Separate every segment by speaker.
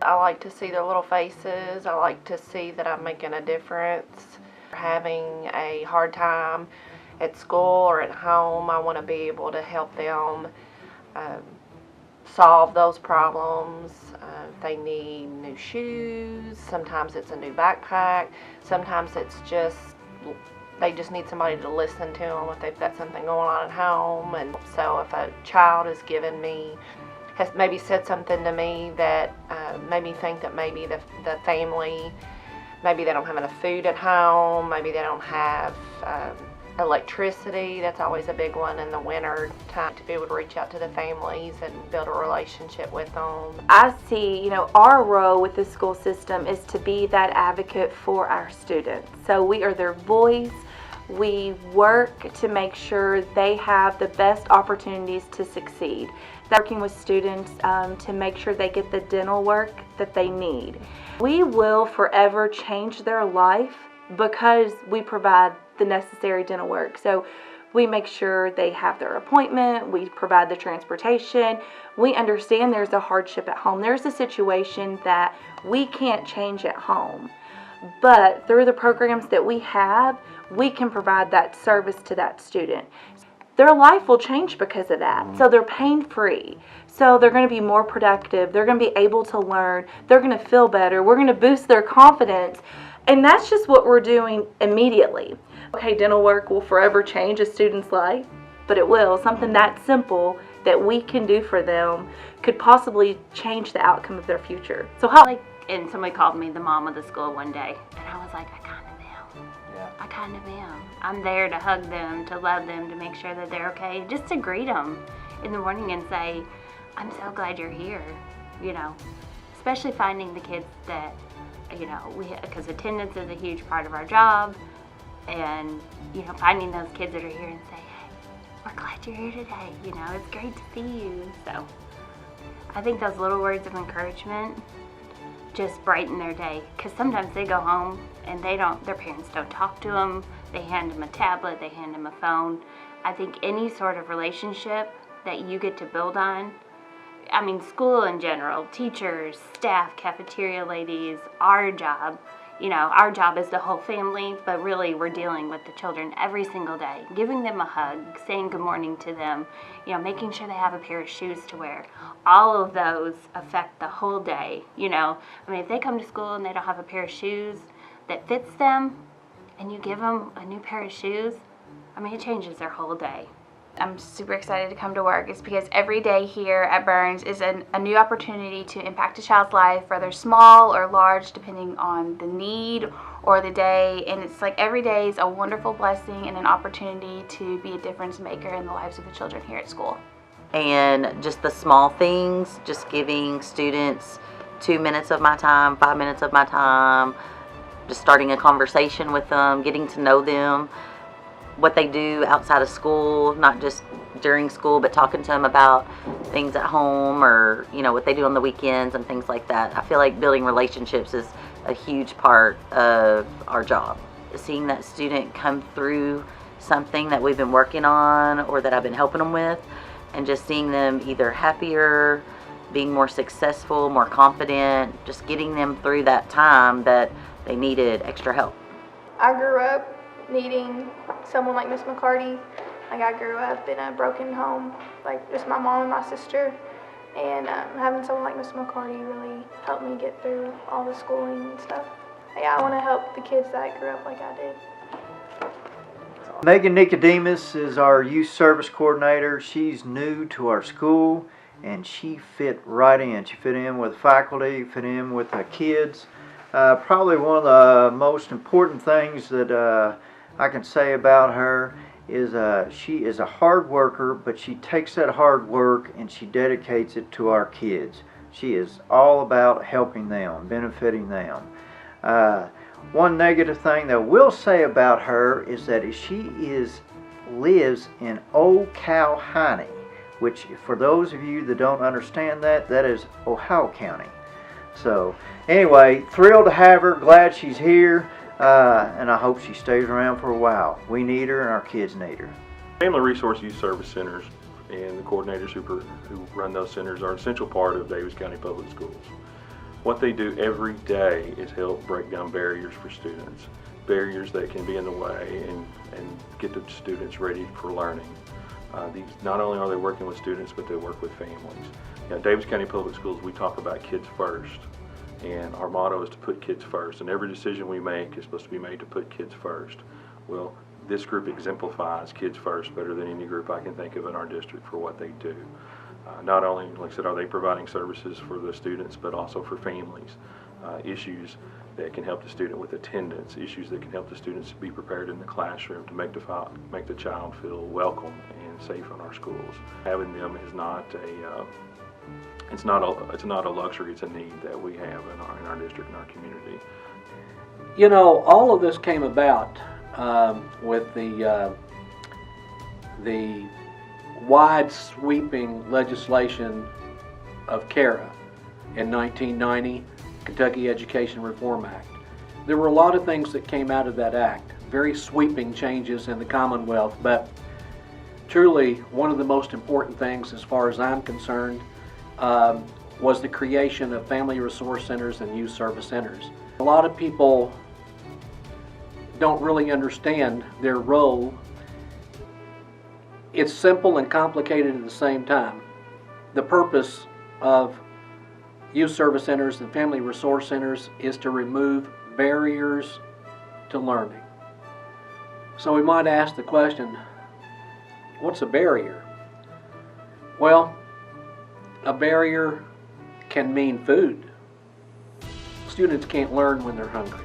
Speaker 1: I like to see their little faces. I like to see that I'm making a difference. Having a hard time at school or at home, I want to be able to help them solve those problems. If they need new shoes, sometimes it's a new backpack, sometimes it's just they just need somebody to listen to them if they've got something going on at home. And so if a child has maybe said something to me that made me think that maybe the family, maybe they don't have enough food at home, maybe they don't have electricity. That's always a big one in the winter time, to be able to reach out to the families and build a relationship with them.
Speaker 2: I see, our role with the school system is to be that advocate for our students. So we are their voice. We work to make sure they have the best opportunities to succeed. Working with students to make sure they get the dental work that they need. We will forever change their life because we provide the necessary dental work. So we make sure they have their appointment, we provide the transportation, we understand there's a hardship at home. There's a situation that we can't change at home. But through the programs that we have, we can provide that service to that student. Their life will change because of that. So they're pain-free. So they're going to be more productive. They're going to be able to learn. They're going to feel better. We're going to boost their confidence. And that's just what we're doing immediately. Okay, dental work will forever change a student's life, but it will. Something that simple that we can do for them could possibly change the outcome of their future. So
Speaker 3: and somebody called me the mom of the school one day, and I was like, I kind of am.
Speaker 4: Yeah.
Speaker 3: I kind of am. I'm there to hug them, to love them, to make sure that they're okay, just to greet them in the morning and say, I'm so glad you're here, especially finding the kids that, because attendance is a huge part of our job, and, finding those kids that are here and say, hey, we're glad you're here today, it's great to see you. So I think those little words of encouragement just brighten their day, because sometimes they go home and their parents don't talk to them, they hand them a tablet, they hand them a phone. I think any sort of relationship that you get to build on, school in general, teachers, staff, cafeteria ladies, our job is the whole family, but really we're dealing with the children every single day, giving them a hug, saying good morning to them, making sure they have a pair of shoes to wear. All of those affect the whole day, if they come to school and they don't have a pair of shoes that fits them, and you give them a new pair of shoes, it changes their whole day.
Speaker 5: I'm super excited to come to work. It's because every day here at Burns is a new opportunity to impact a child's life, whether small or large, depending on the need or the day. And it's like every day is a wonderful blessing and an opportunity to be a difference maker in the lives of the children here at school.
Speaker 6: And just the small things, just giving students 2 minutes of my time, 5 minutes of my time, just starting a conversation with them, getting to know them, what they do outside of school, not just during school, but talking to them about things at home or, what they do on the weekends and things like that. I feel like building relationships is a huge part of our job. Seeing that student come through something that we've been working on or that I've been helping them with, and just seeing them either happier, being more successful, more confident, just getting them through that time that they needed extra help.
Speaker 7: I grew up needing someone like Miss McCarty. I grew up in a broken home, just my mom and my sister, and having someone like Miss McCarty really helped me get through all the schooling and stuff. I want to help the kids that grew up like I did.
Speaker 4: Megan Nicodemus is our youth service coordinator. She's new to our school, and she fit right in. She fit in with faculty, fit in with the kids. Probably one of the most important things that I can say about her is she is a hard worker, but she takes that hard work and she dedicates it to our kids. She is all about helping them, benefiting them. One negative thing that I will say about her is that she lives in Old Cowhiney, which for those of you that don't understand that is Ohio County. So anyway, thrilled to have her, glad she's here. And I hope she stays around for a while. We need her and our kids need her.
Speaker 8: Family Resource Youth Service Centers and the coordinators who run those centers are an essential part of Davis County Public Schools. What they do every day is help break down barriers for students, barriers that can be in the way and get the students ready for learning. Not only are they working with students, but they work with families. Davis County Public Schools, we talk about kids first, and our motto is to put kids first, and every decision we make is supposed to be made to put kids first. Well, this group exemplifies kids first better than any group I can think of in our district for what they do. Not only, like I said, are they providing services for the students, but also for families. Issues that can help the student with attendance, issues that can help the students be prepared in the classroom to make the child feel welcome and safe in our schools. Having them is not it's not a luxury, it's a need that we have in our district and our community.
Speaker 9: You know, all of this came about with the wide sweeping legislation of CARA in 1990, Kentucky Education Reform Act. There were a lot of things that came out of that act, very sweeping changes in the Commonwealth, but truly one of the most important things as far as I'm concerned was the creation of family resource centers and youth service centers. A lot of people don't really understand their role. It's simple and complicated at the same time. The purpose of youth service centers and family resource centers is to remove barriers to learning. So we might ask the question, what's a barrier? Well, a barrier can mean food. Students can't learn when they're hungry.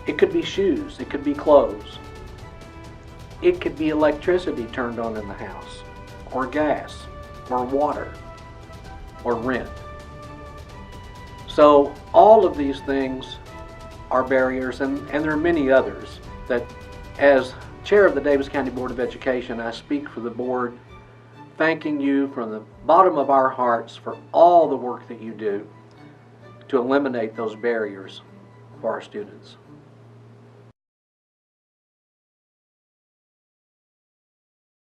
Speaker 9: It could be shoes, it could be clothes. It could be electricity turned on in the house, or gas, or water, or rent. So all of these things are barriers, and there are many others that, as chair of the Davis County Board of Education, I speak for the board, thanking you from the bottom of our hearts for all the work that you do to eliminate those barriers for our students.